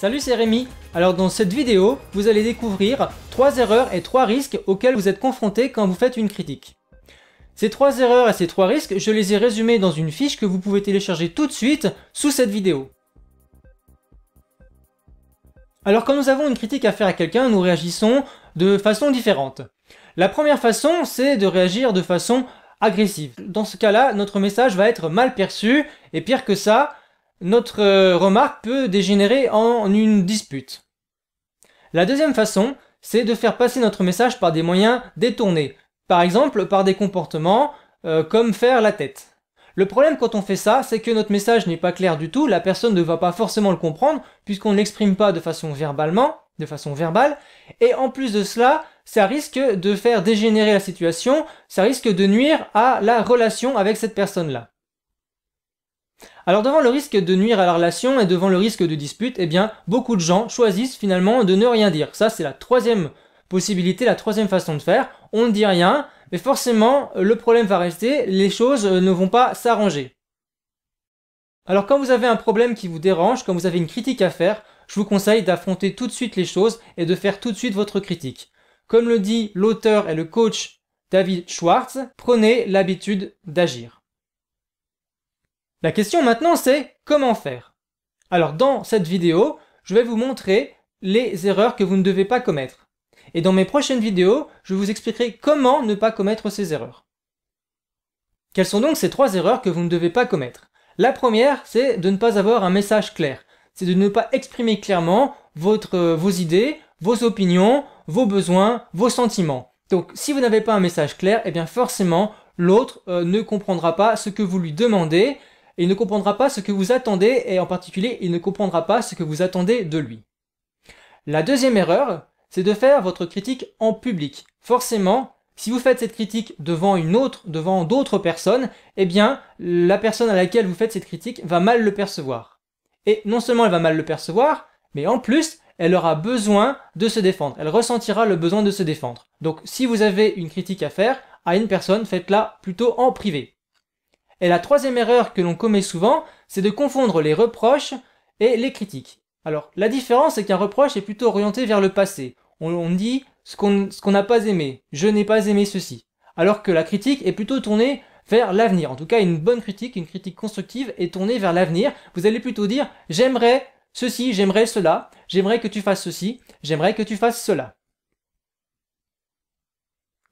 Salut, c'est Rémi. Alors dans cette vidéo, vous allez découvrir 3 erreurs et 3 risques auxquels vous êtes confrontés quand vous faites une critique. Ces 3 erreurs et ces 3 risques, je les ai résumés dans une fiche que vous pouvez télécharger tout de suite sous cette vidéo. Alors quand nous avons une critique à faire à quelqu'un, nous réagissons de façon différente. La première façon, c'est de réagir de façon agressive. Dans ce cas-là, notre message va être mal perçu et pire que ça, notre remarque peut dégénérer en une dispute. La deuxième façon, c'est de faire passer notre message par des moyens détournés. Par exemple, par des comportements comme faire la tête. Le problème quand on fait ça, c'est que notre message n'est pas clair du tout, la personne ne va pas forcément le comprendre, puisqu'on ne l'exprime pas de façon verbale, et en plus de cela, ça risque de faire dégénérer la situation, ça risque de nuire à la relation avec cette personne-là. Alors devant le risque de nuire à la relation et devant le risque de dispute, eh bien, beaucoup de gens choisissent finalement de ne rien dire. Ça, c'est la troisième possibilité, la troisième façon de faire. On ne dit rien, mais forcément, le problème va rester, les choses ne vont pas s'arranger. Alors quand vous avez un problème qui vous dérange, quand vous avez une critique à faire, je vous conseille d'affronter tout de suite les choses et de faire tout de suite votre critique. Comme le dit l'auteur et le coach David Schwartz, prenez l'habitude d'agir. La question maintenant c'est comment faire? Alors dans cette vidéo, je vais vous montrer les erreurs que vous ne devez pas commettre. Et dans mes prochaines vidéos, je vous expliquerai comment ne pas commettre ces erreurs. Quelles sont donc ces 3 erreurs que vous ne devez pas commettre? La première, c'est de ne pas avoir un message clair. C'est de ne pas exprimer clairement vos idées, vos opinions, vos besoins, vos sentiments. Donc si vous n'avez pas un message clair, eh bien forcément l'autre ne comprendra pas ce que vous lui demandez, il ne comprendra pas ce que vous attendez et en particulier, il ne comprendra pas ce que vous attendez de lui. La deuxième erreur, c'est de faire votre critique en public. Forcément, si vous faites cette critique devant d'autres personnes, eh bien, la personne à laquelle vous faites cette critique va mal le percevoir. Et non seulement elle va mal le percevoir, mais en plus, elle aura besoin de se défendre. Elle ressentira le besoin de se défendre. Donc, si vous avez une critique à faire à une personne, faites-la plutôt en privé. Et la troisième erreur que l'on commet souvent, c'est de confondre les reproches et les critiques. Alors, la différence, c'est qu'un reproche est plutôt orienté vers le passé. On dit ce qu'on n'a pas aimé. Je n'ai pas aimé ceci. Alors que la critique est plutôt tournée vers l'avenir. En tout cas, une bonne critique, une critique constructive est tournée vers l'avenir. Vous allez plutôt dire « j'aimerais ceci, j'aimerais cela, j'aimerais que tu fasses ceci, j'aimerais que tu fasses cela ».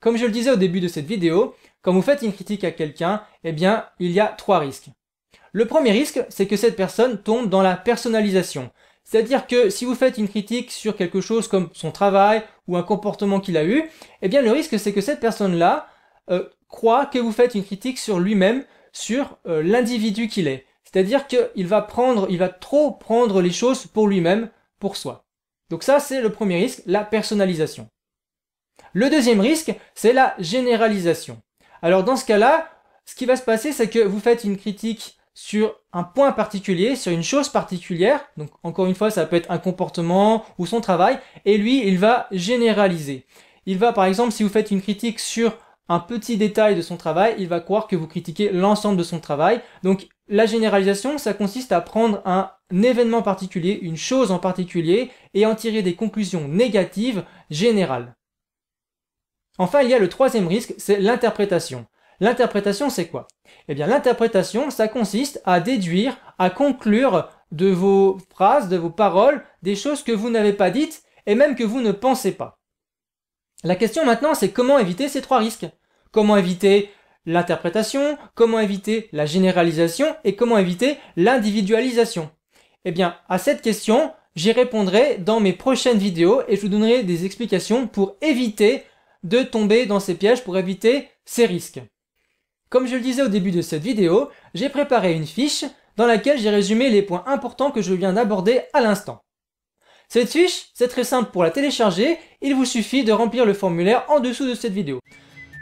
Comme je le disais au début de cette vidéo, quand vous faites une critique à quelqu'un, eh bien, il y a 3 risques. Le premier risque, c'est que cette personne tombe dans la personnalisation. C'est-à-dire que si vous faites une critique sur quelque chose comme son travail ou un comportement qu'il a eu, eh bien, le risque, c'est que cette personne-là croit que vous faites une critique sur lui-même, sur l'individu qu'il est. C'est-à-dire qu'il va trop prendre les choses pour lui-même, pour soi. Donc ça, c'est le premier risque, la personnalisation. Le deuxième risque, c'est la généralisation. Alors dans ce cas-là, ce qui va se passer, c'est que vous faites une critique sur un point particulier, sur une chose particulière, donc encore une fois, ça peut être un comportement ou son travail, et lui, il va généraliser. Il va, par exemple, si vous faites une critique sur un petit détail de son travail, il va croire que vous critiquez l'ensemble de son travail. Donc la généralisation, ça consiste à prendre un événement particulier, une chose en particulier, et en tirer des conclusions négatives générales. Enfin, il y a le troisième risque, c'est l'interprétation. L'interprétation, c'est quoi? Eh bien, l'interprétation, ça consiste à déduire, à conclure de vos phrases, de vos paroles, des choses que vous n'avez pas dites et même que vous ne pensez pas. La question maintenant, c'est comment éviter ces 3 risques? Comment éviter l'interprétation? Comment éviter la généralisation? Et comment éviter l'individualisation? Eh bien, à cette question, j'y répondrai dans mes prochaines vidéos et je vous donnerai des explications pour éviter de tomber dans ces pièges, pour éviter ces risques. Comme je le disais au début de cette vidéo, j'ai préparé une fiche dans laquelle j'ai résumé les points importants que je viens d'aborder à l'instant. Cette fiche, c'est très simple pour la télécharger, il vous suffit de remplir le formulaire en dessous de cette vidéo.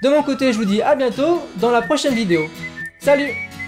De mon côté, je vous dis à bientôt dans la prochaine vidéo. Salut!